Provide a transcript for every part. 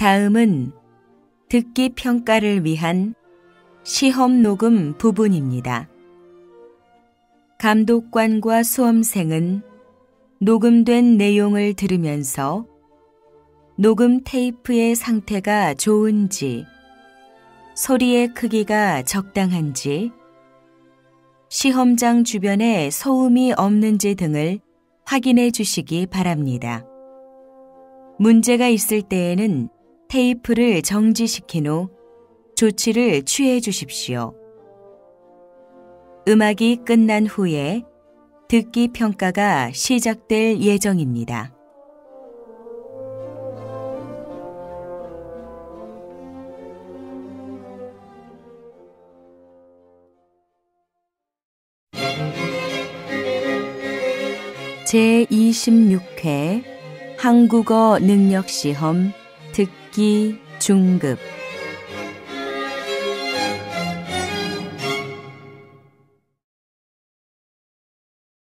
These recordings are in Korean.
다음은 듣기 평가를 위한 시험 녹음 부분입니다. 감독관과 수험생은 녹음된 내용을 들으면서 녹음 테이프의 상태가 좋은지, 소리의 크기가 적당한지, 시험장 주변에 소음이 없는지 등을 확인해 주시기 바랍니다. 문제가 있을 때에는 테이프를 정지시킨 후 조치를 취해 주십시오. 음악이 끝난 후에 듣기 평가가 시작될 예정입니다. 제26회 한국어 능력시험 듣기 중급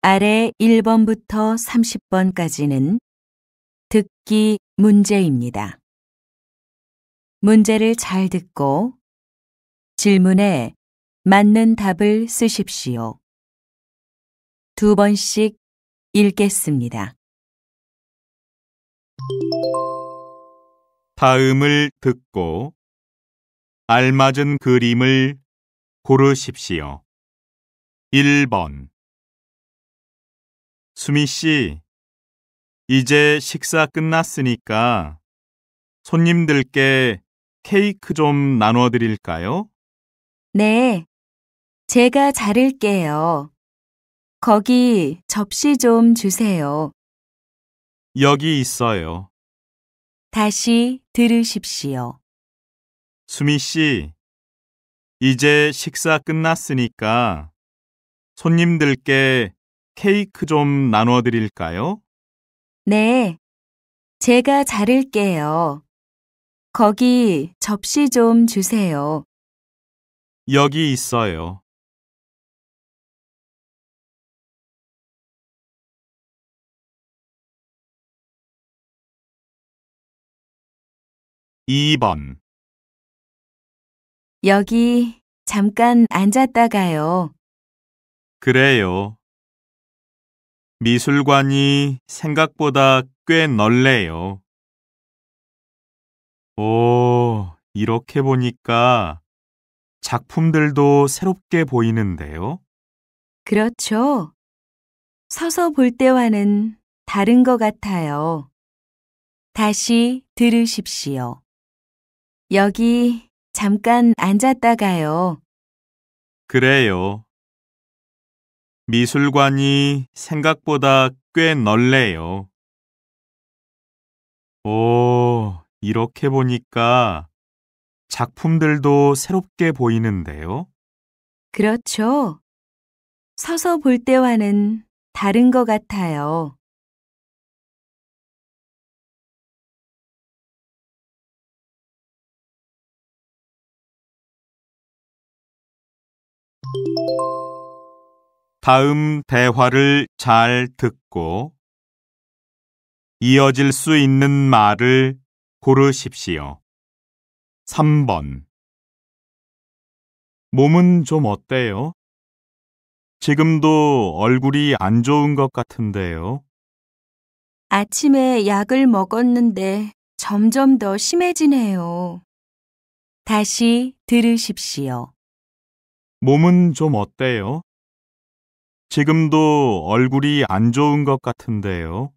아래 1번부터 30번까지는 듣기 문제입니다. 문제를 잘 듣고 질문에 맞는 답을 쓰십시오. 2번씩 읽겠습니다. 다음을 듣고 알맞은 그림을 고르십시오. 1번. 수미 씨, 이제 식사 끝났으니까 손님들께 케이크 좀 나눠드릴까요? 네, 제가 자를게요. 거기 접시 좀 주세요. 여기 있어요. 다시 들으십시오. 수미 씨, 이제 식사 끝났으니까 손님들께 케이크 좀 나눠드릴까요? 네, 제가 자를게요. 거기 접시 좀 주세요. 여기 있어요. 2번. 여기 잠깐 앉았다가요. 그래요. 미술관이 생각보다 꽤 넓네요. 오, 이렇게 보니까 작품들도 새롭게 보이는데요. 그렇죠. 서서 볼 때와는 다른 것 같아요. 다시 들으십시오. 여기 잠깐 앉았다가요. 그래요. 미술관이 생각보다 꽤 넓네요. 오, 이렇게 보니까 작품들도 새롭게 보이는데요. 그렇죠. 서서 볼 때와는 다른 것 같아요. '다음 대화를 잘 듣고 이어질 수 있는 말을 고르십시오. 3번. 몸은 좀 어때요? 지금도 얼굴이 안 좋은 것 같은데요. 아침에 약을 먹었는데 점점 더 심해지네요. 다시 들으십시오. 몸은 좀 어때요? 지금도 얼굴이 안 좋은 것 같은데요.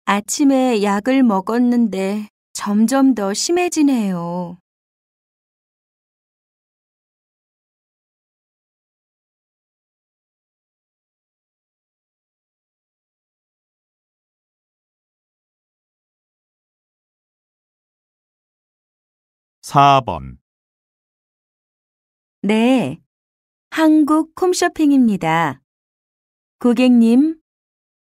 아침에 약을 먹었는데 점점 더 심해지네요. 4번. 네, 한국 홈쇼핑입니다. 고객님,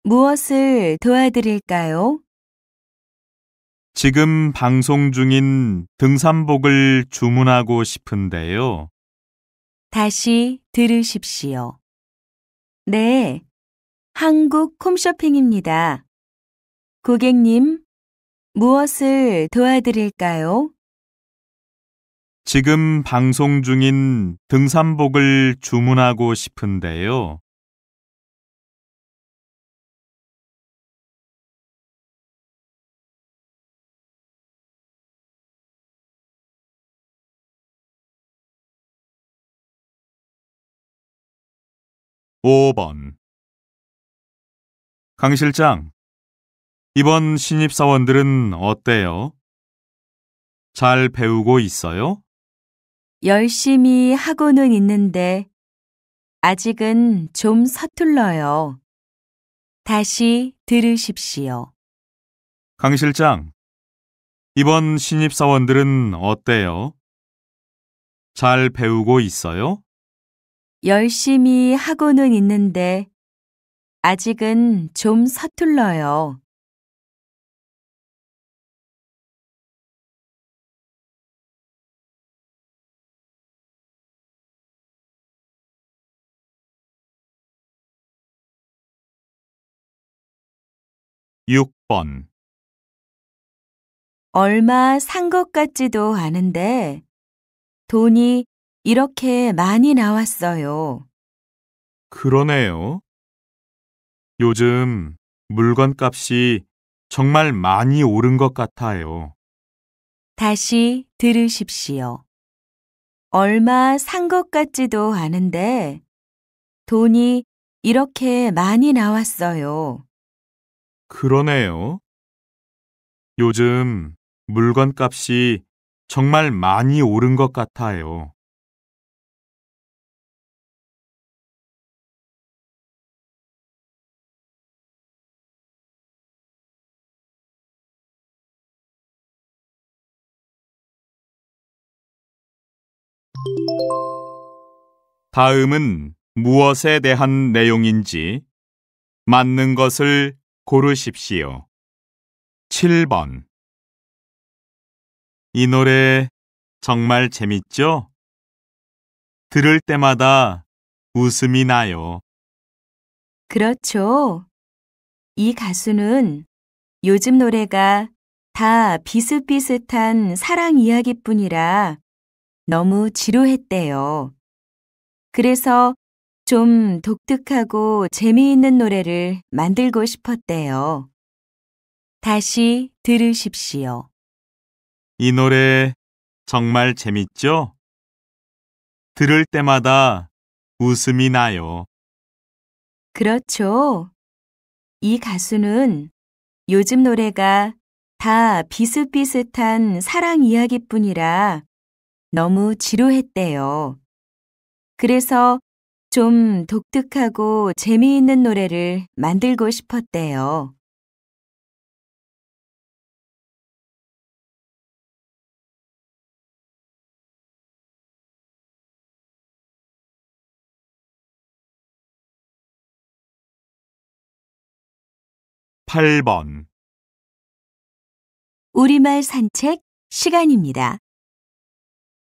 무엇을 도와드릴까요? 지금 방송 중인 등산복을 주문하고 싶은데요. 다시 들으십시오. 네, 한국 홈쇼핑입니다. 고객님, 무엇을 도와드릴까요? 지금 방송 중인 등산복을 주문하고 싶은데요. 5번. 강 실장, 이번 신입사원들은 어때요? 잘 배우고 있어요? 열심히 하고는 있는데 아직은 좀 서툴러요. 다시 들으십시오. 강 실장, 이번 신입사원들은 어때요? 잘 배우고 있어요? 열심히 하고는 있는데 아직은 좀 서툴러요. 6번. 얼마 산 것 같지도 않은데 돈이 이렇게 많이 나왔어요. 그러네요. 요즘 물건 값이 정말 많이 오른 것 같아요. 다시 들으십시오. 얼마 산 것 같지도 않은데 돈이 이렇게 많이 나왔어요. 그러네요. 요즘 물건 값이 정말 많이 오른 것 같아요. '다음은 무엇에 대한 내용인지 맞는 것을 고르십시오. 7번. 이 노래 정말 재밌죠? 들을 때마다 웃음이 나요. 그렇죠. 이 가수는 요즘 노래가 다 비슷비슷한 사랑 이야기뿐이라 너무 지루했대요. 그래서 좀 독특하고 재미있는 노래를 만들고 싶었대요. 다시 들으십시오. 이 노래 정말 재밌죠? 들을 때마다 웃음이 나요. 그렇죠. 이 가수는 요즘 노래가 다 비슷비슷한 사랑 이야기뿐이라 너무 지루했대요. 그래서 좀 독특하고 재미있는 노래를 만들고 싶었대요. 8번. 우리말 산책 시간입니다.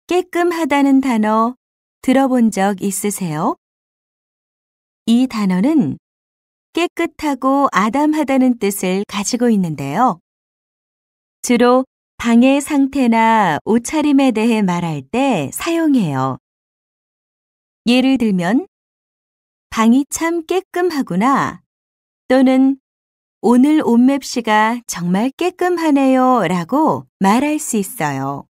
깨끔하다는 단어 들어본 적 있으세요? 이 단어는 깨끗하고 아담하다는 뜻을 가지고 있는데요. 주로 방의 상태나 옷차림에 대해 말할 때 사용해요. 예를 들면, 방이 참 깨끔하구나 또는 오늘 옷맵시가 정말 깨끔하네요 라고 말할 수 있어요.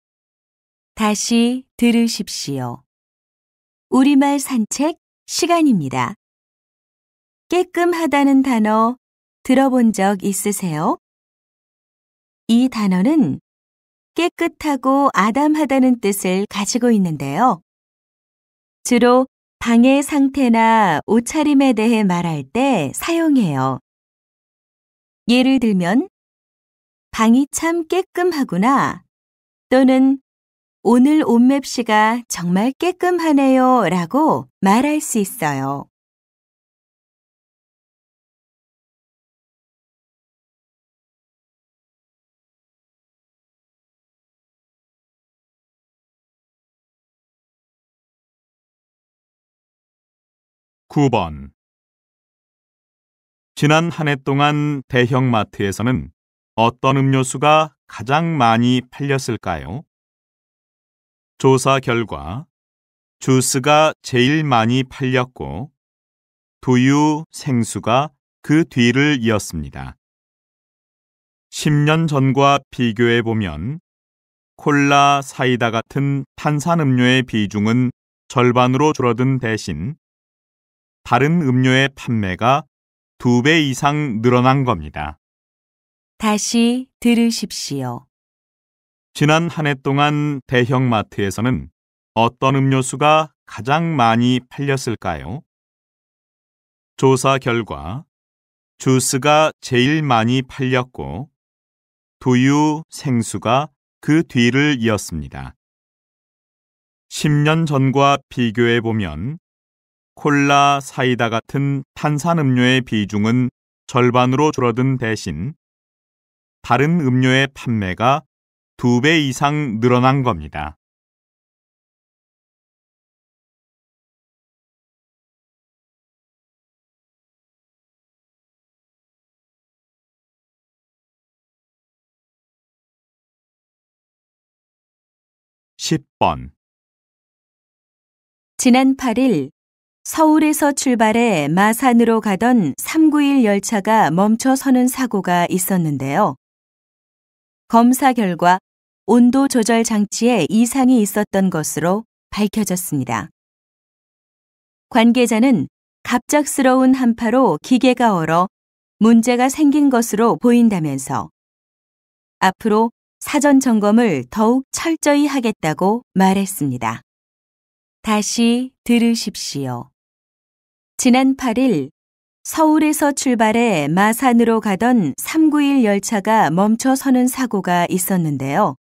다시 들으십시오. 우리말 산책 시간입니다. 깨끔하다는 단어 들어본 적 있으세요? 이 단어는 깨끗하고 아담하다는 뜻을 가지고 있는데요. 주로 방의 상태나 옷차림에 대해 말할 때 사용해요. 예를 들면, 방이 참 깨끔하구나 또는 오늘 옷맵시가 정말 깨끔하네요 라고 말할 수 있어요. 9번. 지난 한 해 동안 대형마트에서는 어떤 음료수가 가장 많이 팔렸을까요? 조사 결과 주스가 제일 많이 팔렸고 두유, 생수가 그 뒤를 이었습니다. 10년 전과 비교해 보면 콜라, 사이다 같은 탄산음료의 비중은 절반으로 줄어든 대신 다른 음료의 판매가 2배 이상 늘어난 겁니다. 다시 들으십시오. 지난 한 해 동안 대형마트에서는 어떤 음료수가 가장 많이 팔렸을까요? 조사 결과 주스가 제일 많이 팔렸고 두유, 생수가 그 뒤를 이었습니다. 10년 전과 비교해 보면 콜라, 사이다 같은 탄산음료의 비중은 절반으로 줄어든 대신 다른 음료의 판매가 2배 이상 늘어난 겁니다. (10번) 지난 8일 서울에서 출발해 마산으로 가던 391 열차가 멈춰 서는 사고가 있었는데요. 검사 결과 온도 조절 장치에 이상이 있었던 것으로 밝혀졌습니다. 관계자는 갑작스러운 한파로 기계가 얼어 문제가 생긴 것으로 보인다면서 앞으로 사전 점검을 더욱 철저히 하겠다고 말했습니다. 다시 들으십시오. 지난 8일 서울에서 출발해 마산으로 가던 391 열차가 멈춰 서는 사고가 있었는데요.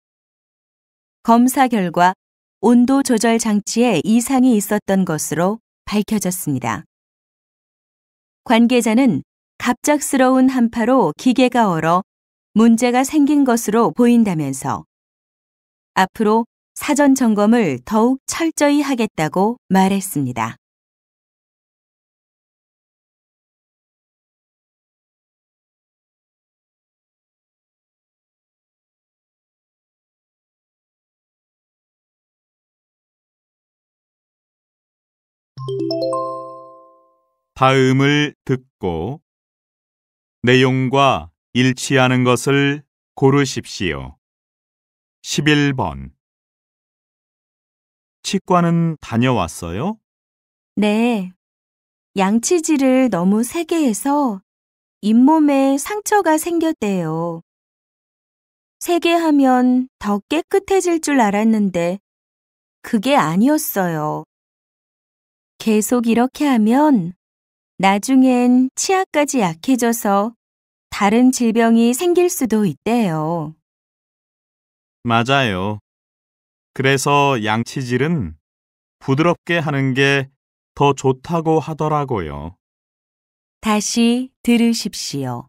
검사 결과 온도 조절 장치에 이상이 있었던 것으로 밝혀졌습니다. 관계자는 갑작스러운 한파로 기계가 얼어 문제가 생긴 것으로 보인다면서 앞으로 사전 점검을 더욱 철저히 하겠다고 말했습니다. 다음을 듣고 내용과 일치하는 것을 고르십시오. 11번 치과는 다녀왔어요? 네. 양치질을 너무 세게 해서 잇몸에 상처가 생겼대요. 세게 하면 더 깨끗해질 줄 알았는데 그게 아니었어요. 계속 이렇게 하면 나중엔 치아까지 약해져서 다른 질병이 생길 수도 있대요. 맞아요. 그래서 양치질은 부드럽게 하는 게 더 좋다고 하더라고요. 다시 들으십시오.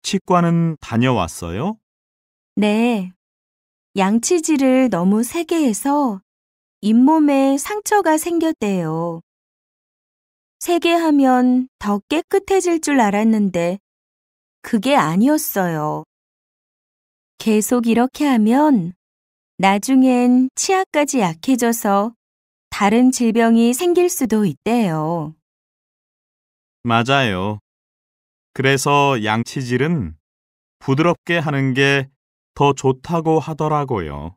치과는 다녀왔어요? 네. 양치질을 너무 세게 해서 잇몸에 상처가 생겼대요. 세게 하면 더 깨끗해질 줄 알았는데 그게 아니었어요. 계속 이렇게 하면 나중엔 치아까지 약해져서 다른 질병이 생길 수도 있대요. 맞아요. 그래서 양치질은 부드럽게 하는 게 더 좋다고 하더라고요.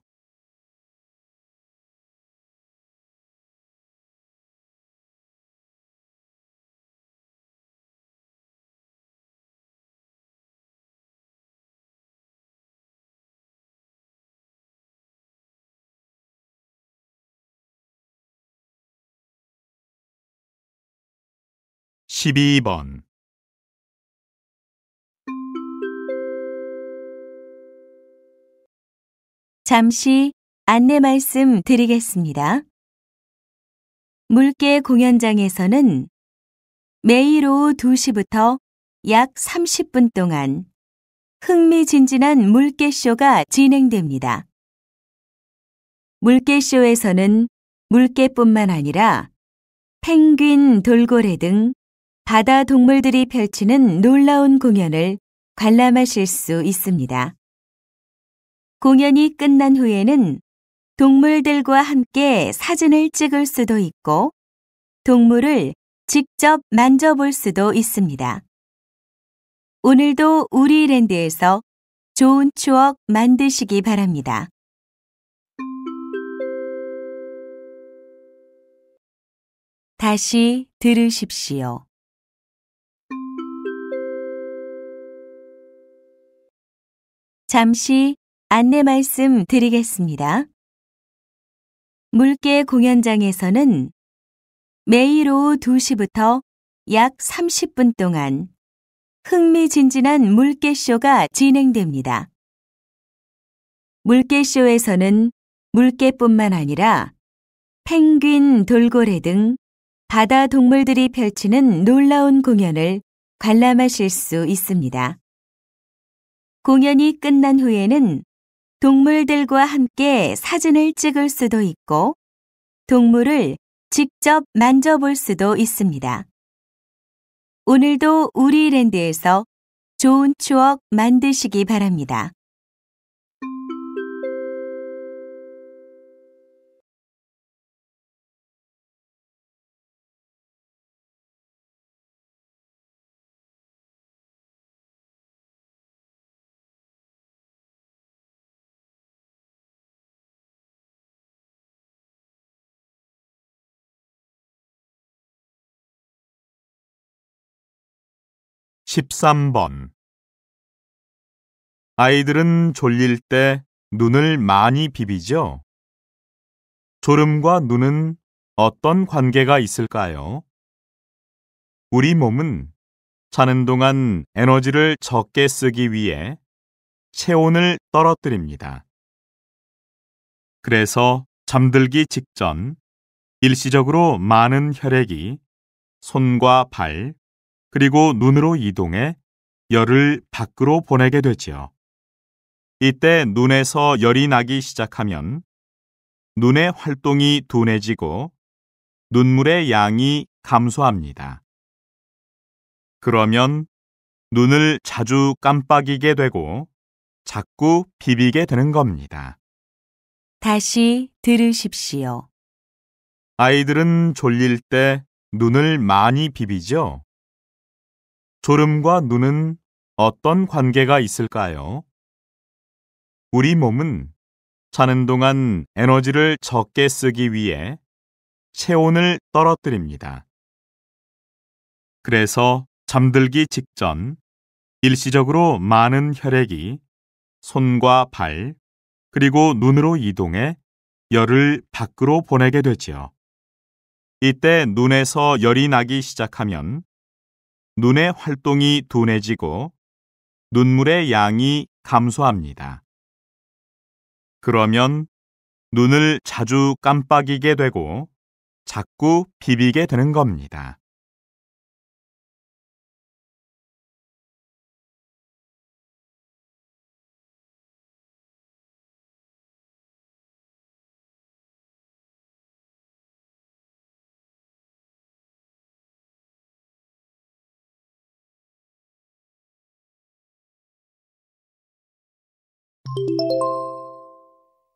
(12번) 잠시 안내 말씀 드리겠습니다. 물개 공연장에서는 매일 오후 2시부터 약 30분 동안 흥미진진한 물개쇼가 진행됩니다. 물개쇼에서는 물개뿐만 아니라 펭귄, 돌고래 등 바다 동물들이 펼치는 놀라운 공연을 관람하실 수 있습니다. 공연이 끝난 후에는 동물들과 함께 사진을 찍을 수도 있고 동물을 직접 만져볼 수도 있습니다. 오늘도 우리랜드에서 좋은 추억 만드시기 바랍니다. 다시 들으십시오. 잠시 안내 말씀 드리겠습니다. 물개 공연장에서는 매일 오후 2시부터 약 30분 동안 흥미진진한 물개쇼가 진행됩니다. 물개쇼에서는 물개뿐만 아니라 펭귄, 돌고래 등 바다 동물들이 펼치는 놀라운 공연을 관람하실 수 있습니다. 공연이 끝난 후에는 동물들과 함께 사진을 찍을 수도 있고 동물을 직접 만져볼 수도 있습니다. 오늘도 우리랜드에서 좋은 추억 만드시기 바랍니다. (13번) 아이들은 졸릴 때 눈을 많이 비비죠? 졸음과 눈은 어떤 관계가 있을까요? 우리 몸은 자는 동안 에너지를 적게 쓰기 위해 체온을 떨어뜨립니다. 그래서 잠들기 직전 일시적으로 많은 혈액이 손과 발, 그리고 눈으로 이동해 열을 밖으로 보내게 되지요. 이때 눈에서 열이 나기 시작하면 눈의 활동이 둔해지고 눈물의 양이 감소합니다. 그러면 눈을 자주 깜빡이게 되고 자꾸 비비게 되는 겁니다. 다시 들으십시오. 아이들은 졸릴 때 눈을 많이 비비죠? 졸음과 눈은 어떤 관계가 있을까요? 우리 몸은 자는 동안 에너지를 적게 쓰기 위해 체온을 떨어뜨립니다. 그래서 잠들기 직전 일시적으로 많은 혈액이 손과 발, 그리고 눈으로 이동해 열을 밖으로 보내게 되지요. 이때 눈에서 열이 나기 시작하면 눈의 활동이 둔해지고 눈물의 양이 감소합니다. 그러면 눈을 자주 깜빡이게 되고 자꾸 비비게 되는 겁니다.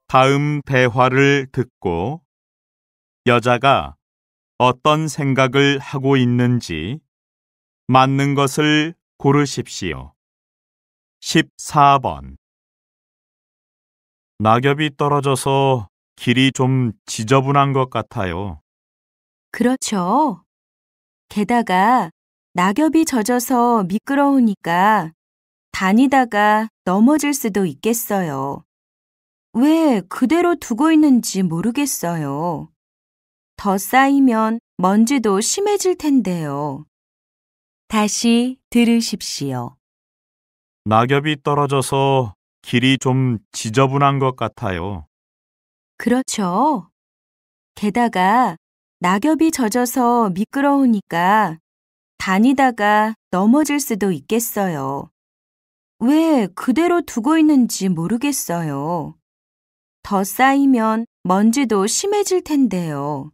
다음 대화를 듣고 여자가 어떤 생각을 하고 있는지 맞는 것을 고르십시오. 14번. 낙엽이 떨어져서 길이 좀 지저분한 것 같아요. 그렇죠. 게다가 낙엽이 젖어서 미끄러우니까 다니다가 넘어질 수도 있겠어요. 왜 그대로 두고 있는지 모르겠어요. 더 쌓이면 먼지도 심해질 텐데요. 다시 들으십시오. 낙엽이 떨어져서 길이 좀 지저분한 것 같아요. 그렇죠. 게다가 낙엽이 젖어서 미끄러우니까 다니다가 넘어질 수도 있겠어요. 왜 그대로 두고 있는지 모르겠어요. 더 쌓이면 먼지도 심해질 텐데요.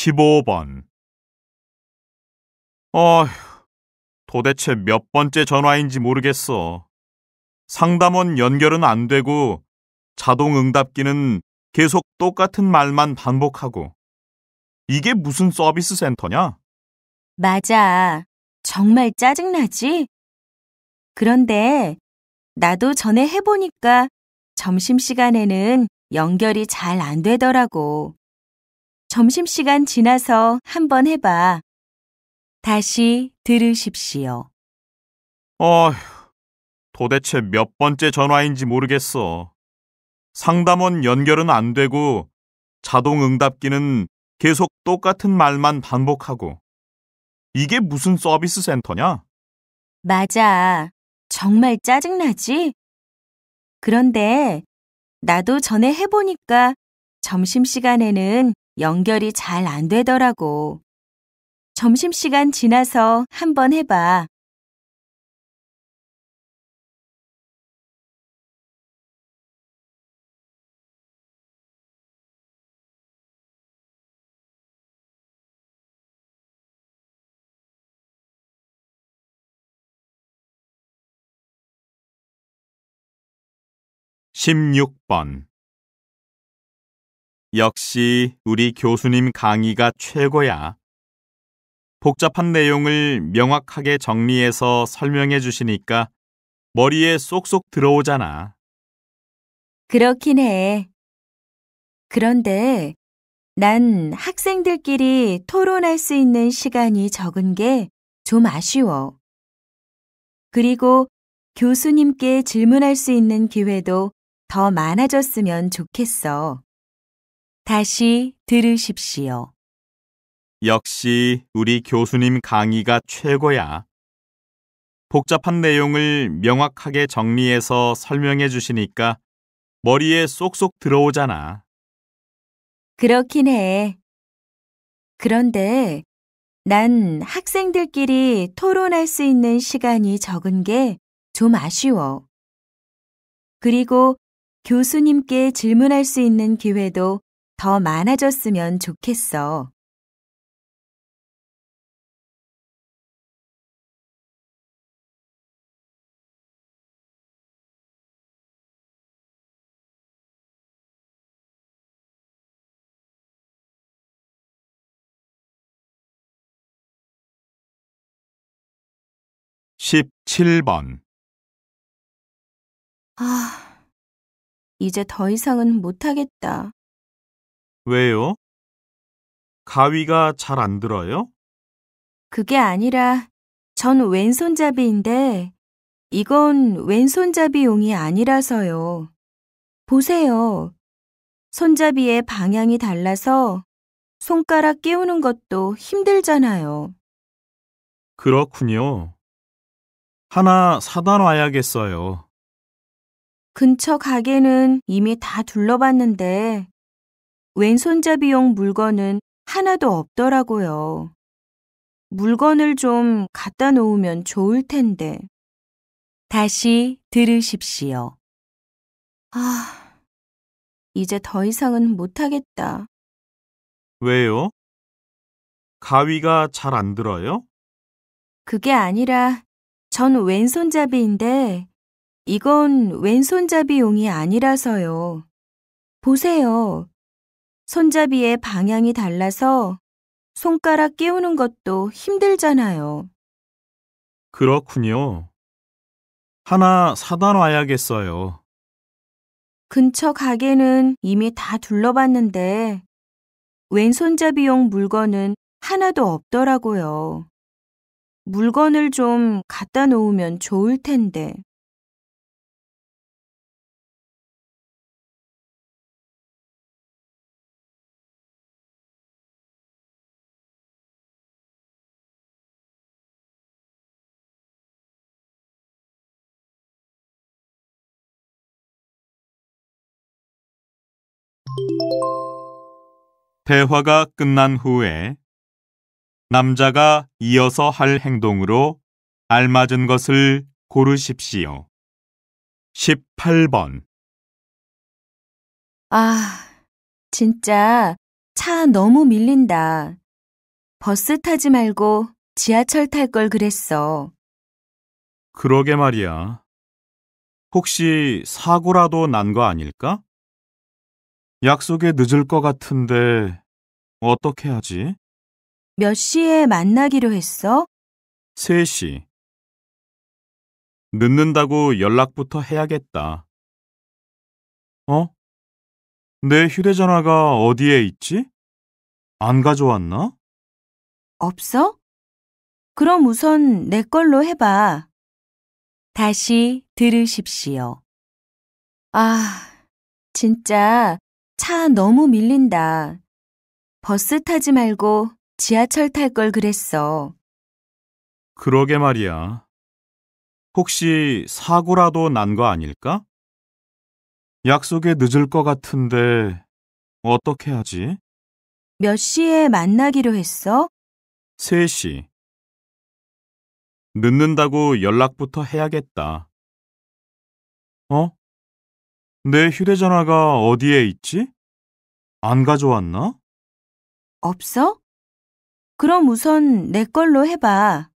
15번. 어휴, 도대체 몇 번째 전화인지 모르겠어. 상담원 연결은 안 되고 자동 응답기는 계속 똑같은 말만 반복하고. 이게 무슨 서비스 센터냐? 맞아. 정말 짜증나지? 그런데 나도 전에 해보니까 점심시간에는 연결이 잘 안 되더라고. 점심시간 지나서 한번 해봐. 다시 들으십시오. 어휴, 도대체 몇 번째 전화인지 모르겠어. 상담원 연결은 안 되고 자동 응답기는 계속 똑같은 말만 반복하고. 이게 무슨 서비스 센터냐? 맞아. 정말 짜증나지? 그런데 나도 전에 해보니까 점심시간에는 연결이 잘 안 되더라고. 점심시간 지나서 한번 해봐. (16번) 역시 우리 교수님 강의가 최고야. 복잡한 내용을 명확하게 정리해서 설명해 주시니까 머리에 쏙쏙 들어오잖아. 그렇긴 해. 그런데 난 학생들끼리 토론할 수 있는 시간이 적은 게 좀 아쉬워. 그리고 교수님께 질문할 수 있는 기회도 더 많아졌으면 좋겠어. 다시 들으십시오. 역시 우리 교수님 강의가 최고야. 복잡한 내용을 명확하게 정리해서 설명해 주시니까 머리에 쏙쏙 들어오잖아. 그렇긴 해. 그런데 난 학생들끼리 토론할 수 있는 시간이 적은 게 좀 아쉬워. 그리고 교수님께 질문할 수 있는 기회도 더 많아졌으면 좋겠어. (17번) 아, 이제 더 이상은 못하겠다. 왜요? 가위가 잘 안 들어요? 그게 아니라 전 왼손잡이인데 이건 왼손잡이용이 아니라서요. 보세요. 손잡이의 방향이 달라서 손가락 끼우는 것도 힘들잖아요. 그렇군요. 하나 사다 놔야겠어요. 근처 가게는 이미 다 둘러봤는데 왼손잡이용 물건은 하나도 없더라고요. 물건을 좀 갖다 놓으면 좋을 텐데. 다시 들으십시오. 아, 이제 더 이상은 못하겠다. 왜요? 가위가 잘 안 들어요? 그게 아니라 전 왼손잡이인데 이건 왼손잡이용이 아니라서요. 보세요. 손잡이의 방향이 달라서 손가락 끼우는 것도 힘들잖아요. 그렇군요. 하나 사다 놔야겠어요. 근처 가게는 이미 다 둘러봤는데 왼손잡이용 물건은 하나도 없더라고요. 물건을 좀 갖다 놓으면 좋을 텐데. 대화가 끝난 후에 남자가 이어서 할 행동으로 알맞은 것을 고르십시오. 18번. 아, 진짜 차 너무 밀린다. 버스 타지 말고 지하철 탈 걸 그랬어. 그러게 말이야. 혹시 사고라도 난 거 아닐까? 약속에 늦을 것 같은데 어떻게 하지? 몇 시에 만나기로 했어? 3시. 늦는다고 연락부터 해야겠다. 어? 내 휴대전화가 어디에 있지? 안 가져왔나? 없어? 그럼 우선 내 걸로 해봐. 다시 들으십시오. 아, 진짜 차 너무 밀린다. 버스 타지 말고 지하철 탈 걸 그랬어. 그러게 말이야. 혹시 사고라도 난 거 아닐까? 약속에 늦을 것 같은데 어떻게 하지? 몇 시에 만나기로 했어? 3시. 늦는다고 연락부터 해야겠다. 어? 내 휴대전화가 어디에 있지? 안 가져왔나? 없어? 그럼 우선 내 걸로 해봐.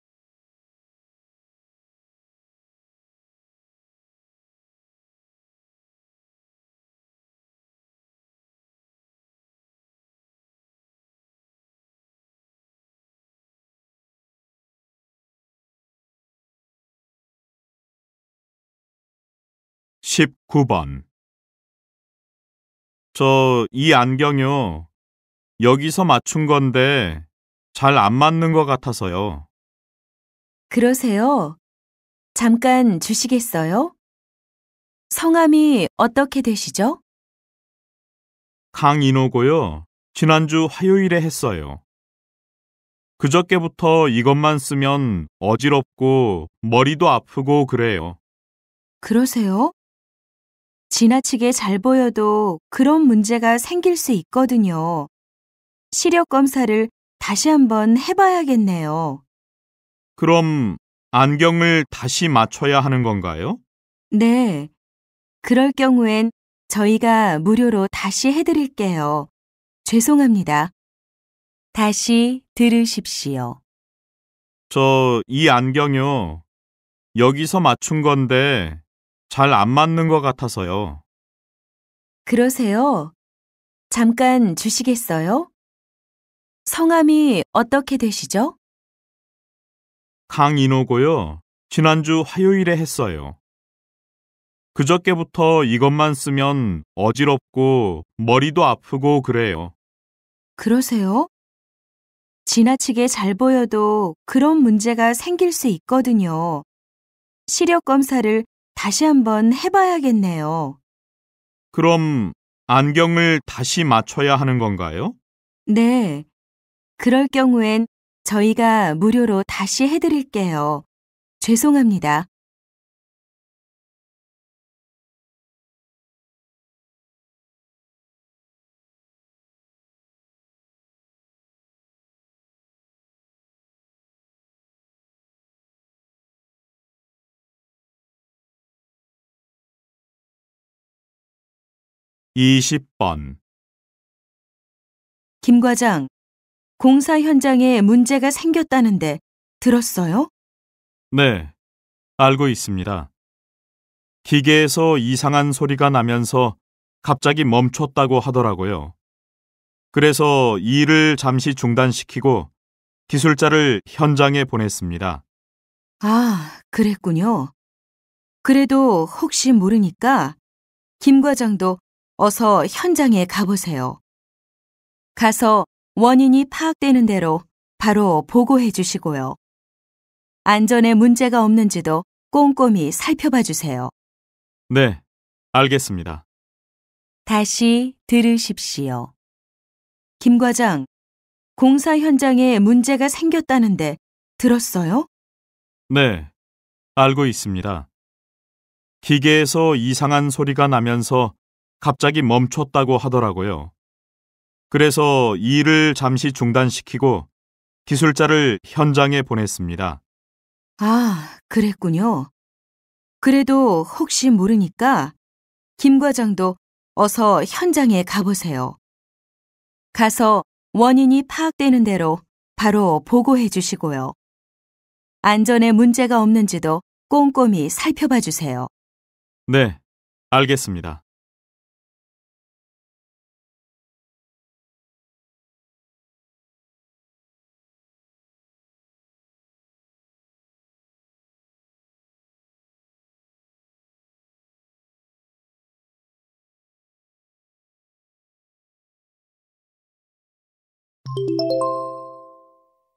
(19번) 이 안경요. 여기서 맞춘 건데 잘 안 맞는 것 같아서요. 그러세요? 잠깐 주시겠어요? 성함이 어떻게 되시죠? 강인호고요. 지난주 화요일에 했어요. 그저께부터 이것만 쓰면 어지럽고 머리도 아프고 그래요. 그러세요? 지나치게 잘 보여도 그런 문제가 생길 수 있거든요. 시력 검사를 다시 한번 해봐야겠네요. 그럼 안경을 다시 맞춰야 하는 건가요? 네, 그럴 경우엔 저희가 무료로 다시 해드릴게요. 죄송합니다. 다시 들으십시오. 이 안경요. 여기서 맞춘 건데 잘 안 맞는 것 같아서요. 그러세요? 잠깐 주시겠어요? 성함이 어떻게 되시죠? 강인호고요. 지난주 화요일에 했어요. 그저께부터 이것만 쓰면 어지럽고 머리도 아프고 그래요. 그러세요? 지나치게 잘 보여도 그런 문제가 생길 수 있거든요. 시력 검사를 다시 한번 해봐야겠네요. 그럼 안경을 다시 맞춰야 하는 건가요? 네, 그럴 경우엔 저희가 무료로 다시 해드릴게요. 죄송합니다. (20번) 김 과장, 공사 현장에 문제가 생겼다는데 들었어요? 네, 알고 있습니다. 기계에서 이상한 소리가 나면서 갑자기 멈췄다고 하더라고요. 그래서 일을 잠시 중단시키고 기술자를 현장에 보냈습니다. 아, 그랬군요. 그래도 혹시 모르니까 김 과장도 어서 현장에 가보세요. 가서 원인이 파악되는 대로 바로 보고해 주시고요. 안전에 문제가 없는지도 꼼꼼히 살펴봐 주세요. 네, 알겠습니다. 다시 들으십시오. 김 과장, 공사 현장에 문제가 생겼다는데 들었어요? 네, 알고 있습니다. 기계에서 이상한 소리가 나면서 갑자기 멈췄다고 하더라고요. 그래서 일을 잠시 중단시키고 기술자를 현장에 보냈습니다. 아, 그랬군요. 그래도 혹시 모르니까 김 과장도 어서 현장에 가보세요. 가서 원인이 파악되는 대로 바로 보고해 주시고요. 안전에 문제가 없는지도 꼼꼼히 살펴봐 주세요. 네, 알겠습니다.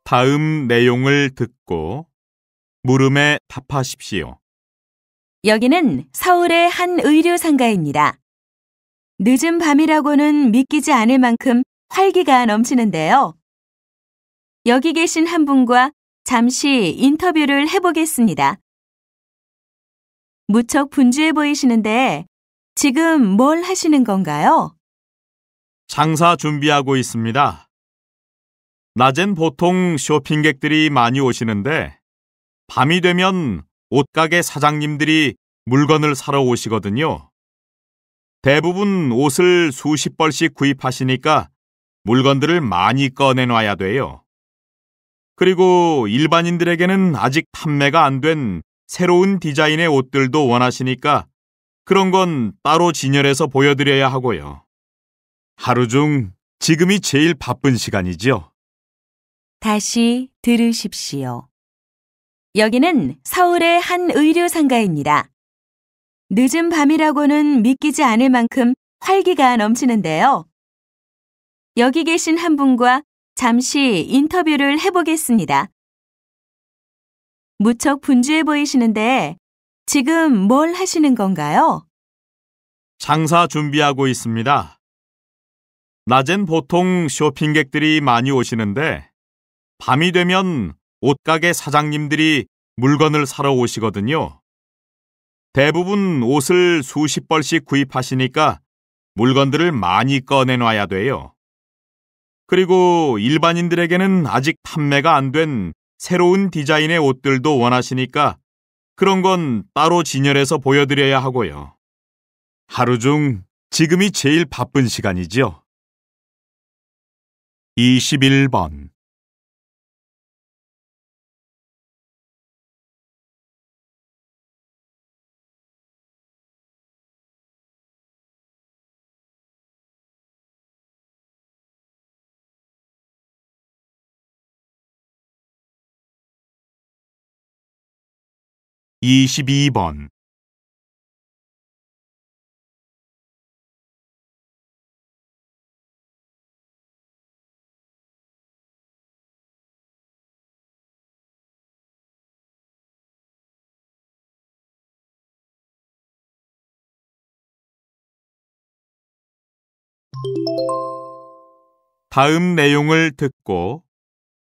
다음 내용을 듣고 물음에 답하십시오. 여기는 서울의 한 의류상가입니다. 늦은 밤이라고는 믿기지 않을 만큼 활기가 넘치는데요. 여기 계신 한 분과 잠시 인터뷰를 해보겠습니다. 무척 분주해 보이시는데 지금 뭘 하시는 건가요? 장사 준비하고 있습니다. 낮엔 보통 쇼핑객들이 많이 오시는데 밤이 되면 옷가게 사장님들이 물건을 사러 오시거든요. 대부분 옷을 수십 벌씩 구입하시니까 물건들을 많이 꺼내놔야 돼요. 그리고 일반인들에게는 아직 판매가 안 된 새로운 디자인의 옷들도 원하시니까 그런 건 따로 진열해서 보여드려야 하고요. 하루 중 지금이 제일 바쁜 시간이죠. 다시 들으십시오. 여기는 서울의 한 의류상가입니다. 늦은 밤이라고는 믿기지 않을 만큼 활기가 넘치는데요. 여기 계신 한 분과 잠시 인터뷰를 해보겠습니다. 무척 분주해 보이시는데 지금 뭘 하시는 건가요? 장사 준비하고 있습니다. 낮엔 보통 쇼핑객들이 많이 오시는데 밤이 되면 옷가게 사장님들이 물건을 사러 오시거든요. 대부분 옷을 수십 벌씩 구입하시니까 물건들을 많이 꺼내놔야 돼요. 그리고 일반인들에게는 아직 판매가 안 된 새로운 디자인의 옷들도 원하시니까 그런 건 따로 진열해서 보여드려야 하고요. 하루 중 지금이 제일 바쁜 시간이죠. 21번 22번 다음 내용을 듣고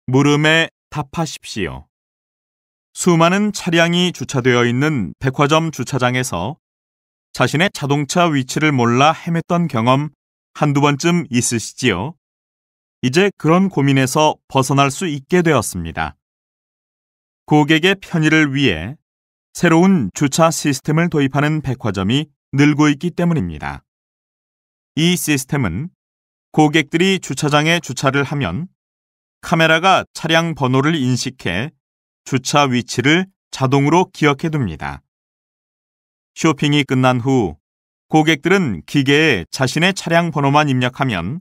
물음에 답하십시오. 수많은 차량이 주차되어 있는 백화점 주차장에서 자신의 자동차 위치를 몰라 헤맸던 경험 한두 번쯤 있으시지요? 이제 그런 고민에서 벗어날 수 있게 되었습니다. 고객의 편의를 위해 새로운 주차 시스템을 도입하는 백화점이 늘고 있기 때문입니다. 이 시스템은 고객들이 주차장에 주차를 하면 카메라가 차량 번호를 인식해 주차 위치를 자동으로 기억해 둡니다. 쇼핑이 끝난 후 고객들은 기계에 자신의 차량 번호만 입력하면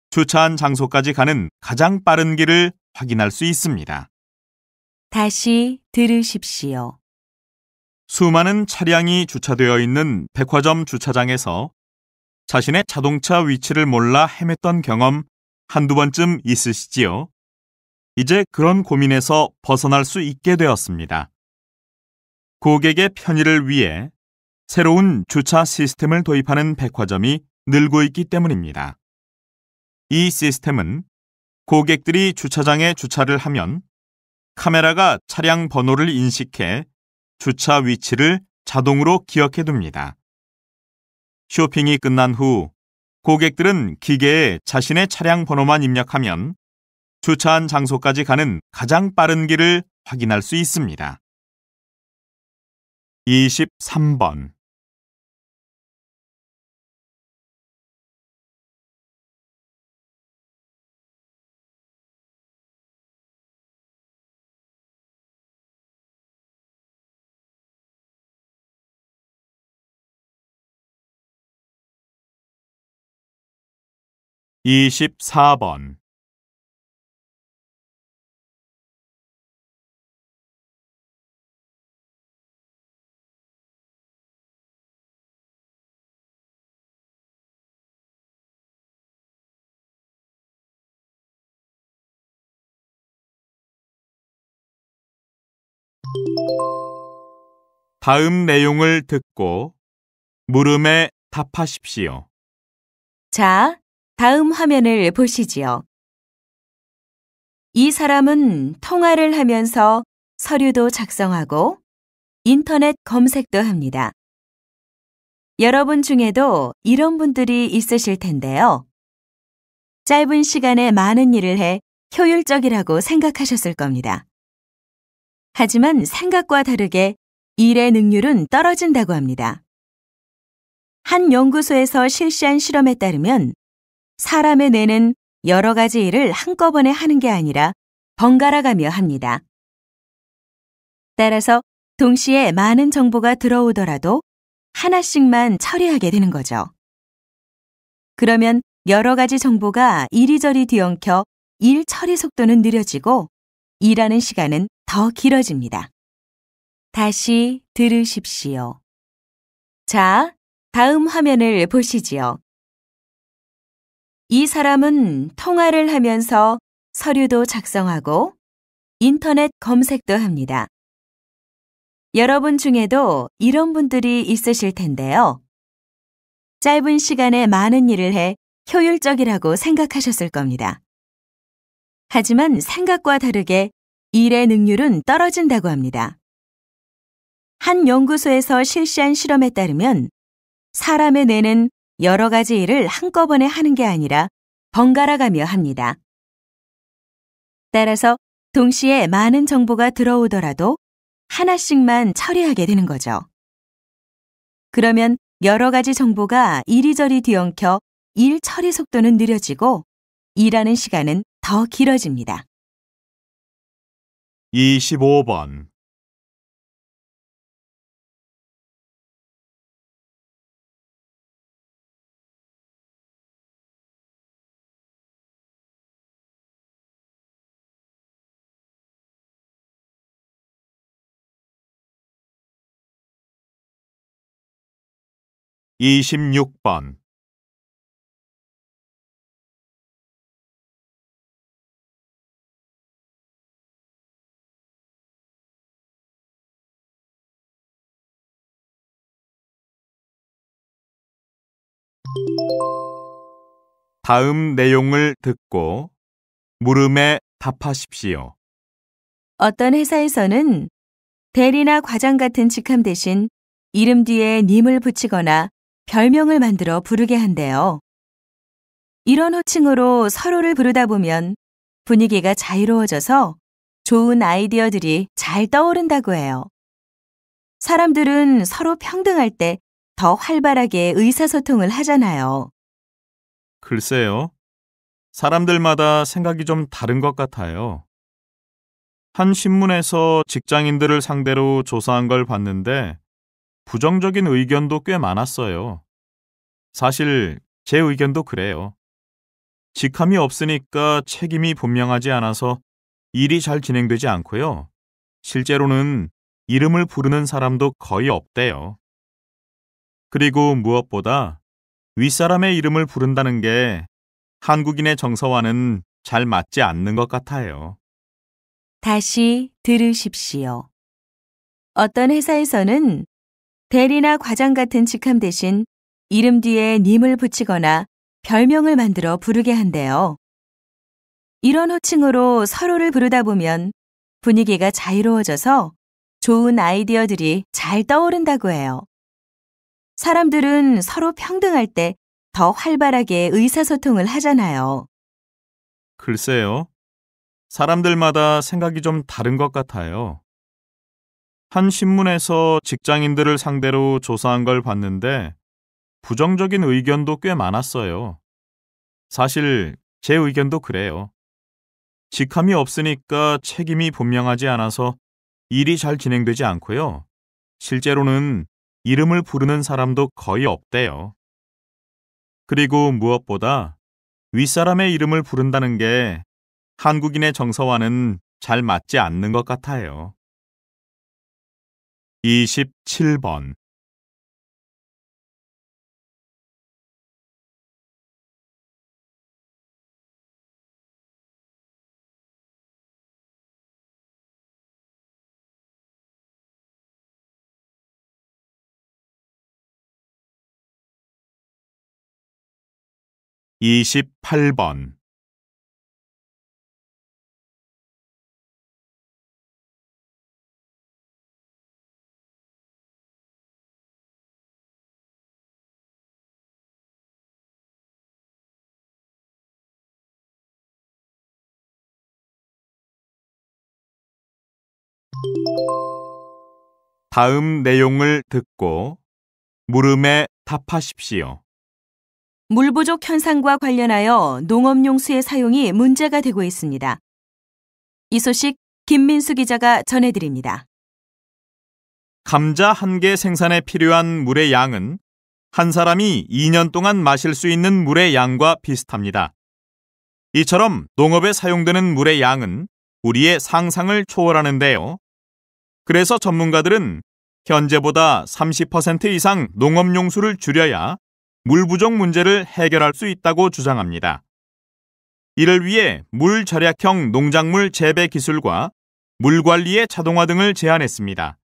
주차한 장소까지 가는 가장 빠른 길을 확인할 수 있습니다. 다시 들으십시오. 수많은 차량이 주차되어 있는 백화점 주차장에서 자신의 자동차 위치를 몰라 헤맸던 경험 한두 번쯤 있으시지요? 이제 그런 고민에서 벗어날 수 있게 되었습니다. 고객의 편의를 위해 새로운 주차 시스템을 도입하는 백화점이 늘고 있기 때문입니다. 이 시스템은 고객들이 주차장에 주차를 하면 카메라가 차량 번호를 인식해 주차 위치를 자동으로 기억해 둡니다. 쇼핑이 끝난 후 고객들은 기계에 자신의 차량 번호만 입력하면 주차한 장소까지 가는 가장 빠른 길을 확인할 수 있습니다. 23번 24번. 다음 내용을 듣고 물음에 답하십시오. 자, 다음 화면을 보시지요. 이 사람은 통화를 하면서 서류도 작성하고 인터넷 검색도 합니다. 여러분 중에도 이런 분들이 있으실 텐데요. 짧은 시간에 많은 일을 해 효율적이라고 생각하셨을 겁니다. 하지만 생각과 다르게 일의 능률은 떨어진다고 합니다. 한 연구소에서 실시한 실험에 따르면 사람의 뇌는 여러 가지 일을 한꺼번에 하는 게 아니라 번갈아 가며 합니다. 따라서 동시에 많은 정보가 들어오더라도 하나씩만 처리하게 되는 거죠. 그러면 여러 가지 정보가 이리저리 뒤엉켜 일 처리 속도는 느려지고 일하는 시간은 더 길어집니다. 다시 들으십시오. 자, 다음 화면을 보시지요. 이 사람은 통화를 하면서 서류도 작성하고 인터넷 검색도 합니다. 여러분 중에도 이런 분들이 있으실 텐데요. 짧은 시간에 많은 일을 해 효율적이라고 생각하셨을 겁니다. 하지만 생각과 다르게 일의 능률은 떨어진다고 합니다. 한 연구소에서 실시한 실험에 따르면 사람의 뇌는 여러 가지 일을 한꺼번에 하는 게 아니라 번갈아 가며 합니다. 따라서 동시에 많은 정보가 들어오더라도 하나씩만 처리하게 되는 거죠. 그러면 여러 가지 정보가 이리저리 뒤엉켜 일 처리 속도는 느려지고 일하는 시간은 더 길어집니다. 25번. 이십육 번. 다음 내용을 듣고 물음에 답하십시오. 어떤 회사에서는 대리나 과장 같은 직함 대신 이름 뒤에 님을 붙이거나 별명을 만들어 부르게 한대요. 이런 호칭으로 서로를 부르다 보면 분위기가 자유로워져서 좋은 아이디어들이 잘 떠오른다고 해요. 사람들은 서로 평등할 때 더 활발하게 의사소통을 하잖아요. 글쎄요. 사람들마다 생각이 좀 다른 것 같아요. 한 신문에서 직장인들을 상대로 조사한 걸 봤는데 부정적인 의견도 꽤 많았어요. 사실 제 의견도 그래요. 직함이 없으니까 책임이 분명하지 않아서 일이 잘 진행되지 않고요. 실제로는 이름을 부르는 사람도 거의 없대요. 그리고 무엇보다 윗사람의 이름을 부른다는 게 한국인의 정서와는 잘 맞지 않는 것 같아요. 다시 들으십시오. 어떤 회사에서는 대리나 과장 같은 직함 대신 이름 뒤에 님을 붙이거나 별명을 만들어 부르게 한대요. 이런 호칭으로 서로를 부르다 보면 분위기가 자유로워져서 좋은 아이디어들이 잘 떠오른다고 해요. 사람들은 서로 평등할 때 더 활발하게 의사소통을 하잖아요. 글쎄요. 사람들마다 생각이 좀 다른 것 같아요. 한 신문에서 직장인들을 상대로 조사한 걸 봤는데 부정적인 의견도 꽤 많았어요. 사실 제 의견도 그래요. 직함이 없으니까 책임이 분명하지 않아서 일이 잘 진행되지 않고요. 실제로는 이름을 부르는 사람도 거의 없대요. 그리고 무엇보다 윗사람의 이름을 부른다는 게 한국인의 정서와는 잘 맞지 않는 것 같아요. 27번. 28번. '다음 내용을 듣고 물음에 답하십시오. 물 부족 현상과 관련하여 농업용수의 사용이 문제가 되고 있습니다. 이 소식 김민수 기자가 전해드립니다. 감자 1개 생산에 필요한 물의 양은 한 사람이 2년 동안 마실 수 있는 물의 양과 비슷합니다. 이처럼 농업에 사용되는 물의 양은 우리의 상상을 초월하는데요. 그래서 전문가들은 현재보다 30% 이상 농업용수를 줄여야 물 부족 문제를 해결할 수 있다고 주장합니다. 이를 위해 물 절약형 농작물 재배 기술과 물 관리의 자동화 등을 제안했습니다.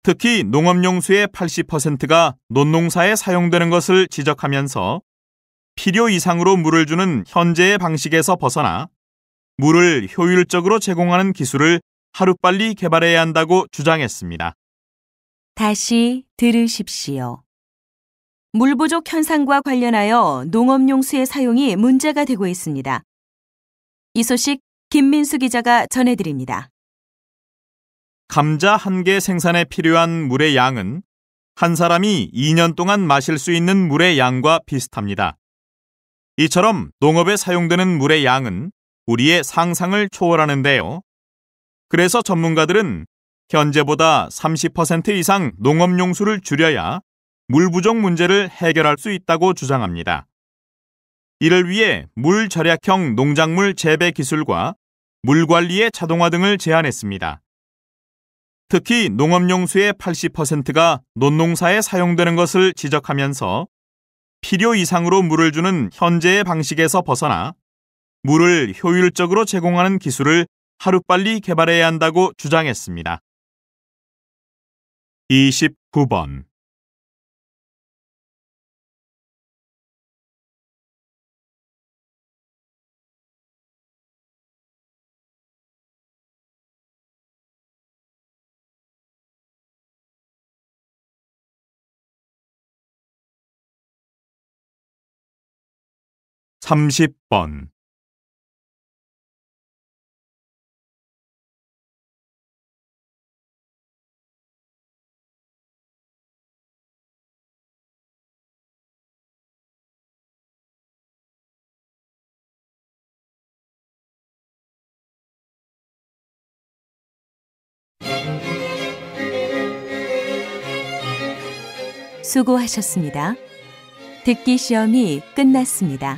특히 농업용수의 80%가 논농사에 사용되는 것을 지적하면서 필요 이상으로 물을 주는 현재의 방식에서 벗어나 물을 효율적으로 제공하는 기술을 하루빨리 개발해야 한다고 주장했습니다. 다시 들으십시오. 물 부족 현상과 관련하여 농업용수의 사용이 문제가 되고 있습니다. 이 소식 김민수 기자가 전해드립니다. 감자 1개 생산에 필요한 물의 양은 한 사람이 2년 동안 마실 수 있는 물의 양과 비슷합니다. 이처럼 농업에 사용되는 물의 양은 우리의 상상을 초월하는데요. 그래서 전문가들은 현재보다 30% 이상 농업용수를 줄여야 물 부족 문제를 해결할 수 있다고 주장합니다. 이를 위해 물 절약형 농작물 재배 기술과 물 관리의 자동화 등을 제안했습니다. 특히 농업용수의 80%가 논농사에 사용되는 것을 지적하면서 필요 이상으로 물을 주는 현재의 방식에서 벗어나 물을 효율적으로 제공하는 기술을 하루빨리 개발해야 한다고 주장했습니다. 29번. 30번. 수고하셨습니다. 듣기 시험이 끝났습니다.